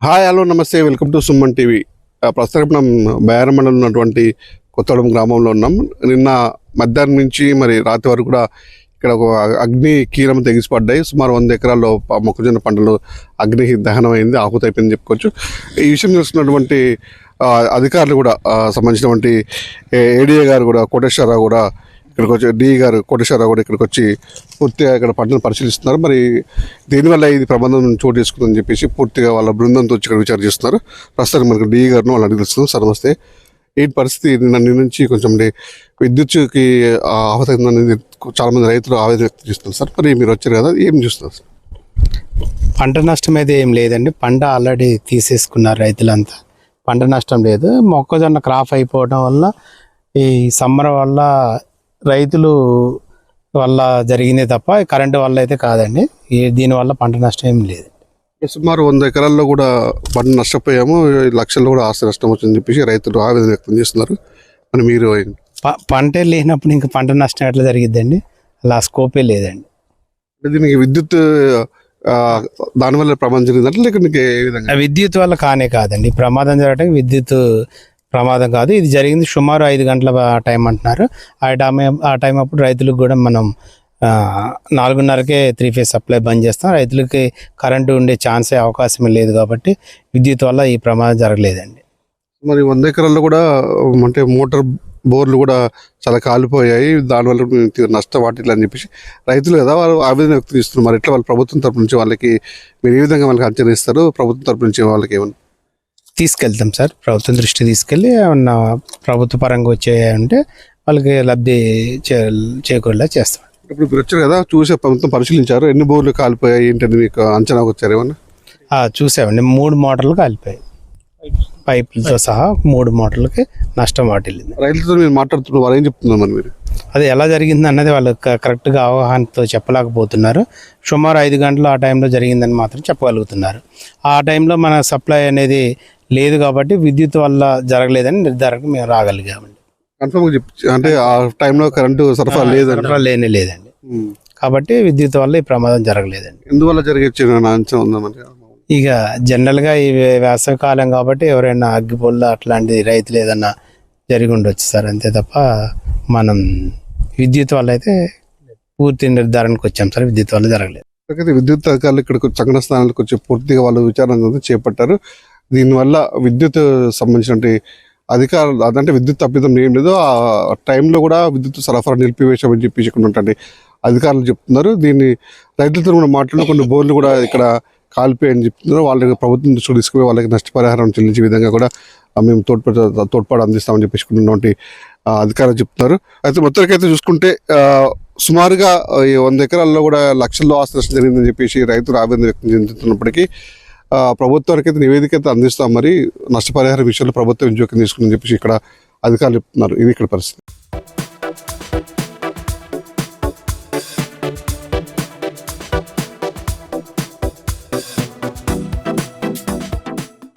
Hi hello నమస్తే welcome to Suman TV. ప్రస్తుతం మనం బయారం మండలం ఉన్నటువంటి కొత్తగూడెం గ్రామంలో ఉన్నాం. నిన్న మధ్యాహ్నం నుంచి మరి రాత్రి వరకు కూడా ఇక్కడ ఒక అగ్ని కీలం తెగిసిపడ్డాయి. సుమారు 100 ఎకరాల్లో మొక్కజొన్న పంటలు అగ్ని దహనం అయింది, ఆహుతి అయిపోయింది చెప్పుకోవచ్చు. ఈ విషయం తెలుసుకున్నటువంటి అధికారులు కూడా సంబంధించినటువంటి ఏడీఏ గారు కూడా కోటేశ్వరరావు కూడా ఇక్కడికి వచ్చి డిఈ గారు కోటేశ్వరరావు కూడా ఇక్కడికి వచ్చి పూర్తిగా ఇక్కడ పంటను పరిశీలిస్తున్నారు. మరి దీనివల్ల ఇది ప్రమాదం చోటు చేసుకుందని చెప్పేసి పూర్తిగా వాళ్ళ బృందంతో వచ్చి ఇక్కడ విచారణ చేస్తున్నారు. ప్రస్తుతానికి మనకు డిఈ గారిని వాళ్ళు అడుగుతున్నాం. సార్ నమస్తే, ఈ పరిస్థితి నిన్న నుంచి కొంచెం విద్యుత్కి ఆహుతి అనేది చాలామంది రైతులు ఆవేదన వ్యక్తం చేస్తున్నారు. సార్ మరి మీరు వచ్చారు కదా, ఏం చూస్తున్నారు సార్? పంట నష్టం అయితే ఏం లేదండి. పంట ఆల్రెడీ తీసేసుకున్నారు రైతులంతా, పంట నష్టం లేదు. మొక్కజొన్న క్రాప్ అయిపోవడం వల్ల ఈ సమ్మర్ వల్ల రైతులు వల్ల జరిగిందే తప్ప కరెంటు వల్ల అయితే కాదండి. దీనివల్ల పంట నష్టం ఏం లేదు. సుమారు 100 ఎకరాల్లో కూడా పంట నష్టపోయాము, లక్షల్లో కూడా ఆస్తి నష్టం వచ్చిందని చెప్పేసి రైతులు ఆవేదన వ్యక్తం చేస్తున్నారు. మరి మీరు పంటే లేనప్పుడు ఇంకా పంట నష్టం ఎట్లా జరిగిద్దండి? అలా స్కోపే లేదండి. దీనికి విద్యుత్ దానివల్ల ప్రమాదం జరిగిందంటే లేక ఏ విధంగా? విద్యుత్ వల్ల కానే కాదండి. ప్రమాదం జరగడానికి విద్యుత్ ప్రమాదం కాదు. ఇది జరిగింది సుమారు 5 గంటల టైం అంటున్నారు. ఆ టైం అప్పుడు రైతులకు కూడా మనం 4:30కే 3 ఫేజ్ సప్లై బంద్ చేస్తాం. రైతులకి కరెంటు ఉండే ఛాన్సే అవకాశం లేదు కాబట్టి విద్యుత్ వల్ల ఈ ప్రమాదం జరగలేదండి. మరి 100 ఎకరాల్లో కూడా అంటే మోటార్ బోర్లు కూడా చాలా కాలిపోయాయి, దానివల్ల నష్టం వాటిల్లని అని చెప్పేసి రైతులు కదా వాళ్ళు ఆవేదన వ్యక్తం చేస్తున్నారు. మరి ఎట్లా వాళ్ళు ప్రభుత్వం తరపు నుంచి వాళ్ళకి మీరు ఏ విధంగా వాళ్ళకి అంచనా ఇస్తారు? ప్రభుత్వం తరపు నుంచి వాళ్ళకి ఏమన్నా తీసుకెళ్తాం సార్, ప్రభుత్వం దృష్టి తీసుకెళ్ళి ఏమన్నా ప్రభుత్వ పరంగా వచ్చాయంటే వాళ్ళకి లబ్ధి చేకూరేలా చేస్తాం. ఇప్పుడు మీరు వచ్చారు కదా, చూసే ప్రభుత్వం పరిశీలించారు, ఎన్ని బోర్లు కాలిపోయాయి ఏంటంటే మీకు అంచనాకు వచ్చారు ఏమన్నా? చూసామండి, 3 మోటార్లు కాలిపోయాయి. పైపులతో సహా 3 మోటార్లకి నష్టం వాటిల్లింది. రైతులతో మీరు మాట్లాడుతున్నారు, వాళ్ళు ఏం చెప్తున్నారు మరి మీరు? అది ఎలా జరిగింది అన్నది వాళ్ళు కరెక్ట్గా అవగాహనతో చెప్పలేకపోతున్నారు. సుమారు 5 గంటలు ఆ టైంలో జరిగిందని మాత్రం చెప్పగలుగుతున్నారు. ఆ టైంలో మన సప్లై అనేది లేదు కాబట్టి విద్యుత్ వల్ల జరగలేదని నిర్ధారణకు మేము రాగలిగామండి. కన్ఫర్మ్గా అంటే ఆ టైంలో కరెంటు సరఫరా లేదండి. కాబట్టి విద్యుత్ వల్ల ఈ ప్రమాదం జరగలేదండి. ఎందువల్ల జరిగే అంచనా ఉందా? ఇక జనరల్గా ఈ వేసవికాలం కాబట్టి ఎవరైనా అగ్గిపుల్ల అట్లాంటి రైతులు ఏదన్నా జరిగి ఉండొచ్చు సార్, అంతే తప్ప మనం విద్యుత్ వల్ల అయితే పూర్తి నిర్ధారణకు వచ్చాం సార్. విద్యుత్ వల్ల జరగలేదు. విద్యుత్ అధికారులు ఇక్కడికి సంఘటన స్థానాలకు వచ్చి పూర్తిగా వాళ్ళు విచారణ చేపట్టారు. దీనివల్ల విద్యుత్ సంబంధించిన అధికారులు అదంటే విద్యుత్ తప్పిదం ఏం లేదు, ఆ టైంలో కూడా విద్యుత్ సరఫరా నిలిపివేశామని చెప్పి ఇక్కడ ఉన్నటువంటి అధికారులు చెప్తున్నారు. దీన్ని రైతులతో కూడా మాట్లాడిన కొన్ని బోర్లు కూడా ఇక్కడ కాలిపోయాయని చెప్తున్నారు. వాళ్ళకి ప్రభుత్వం దృష్టికి తీసుకుపోయి వాళ్ళకి నష్టపరిహారం చెల్లించే విధంగా కూడా మేము తోడ్పాటు అందిస్తామని చెప్పేసుకున్నటువంటి అధికారులు చెప్తున్నారు. అయితే మొత్తానికైతే చూసుకుంటే సుమారుగా 100 ఎకరాల్లో కూడా లక్షల్లో ఆస్తి నష్టం జరిగిందని చెప్పేసి రైతులు ఆవేదన వ్యక్తం చెందుతున్నప్పటికీ ప్రభుత్వానికి అయితే నివేదిక అయితే అందిస్తాం. మరి నష్టపరిహారం విషయంలో ప్రభుత్వం జోక్యం తీసుకుందని చెప్పేసి ఇక్కడ అధికారులు చెప్తున్నారు. ఇది ఇక్కడ పరిస్థితి.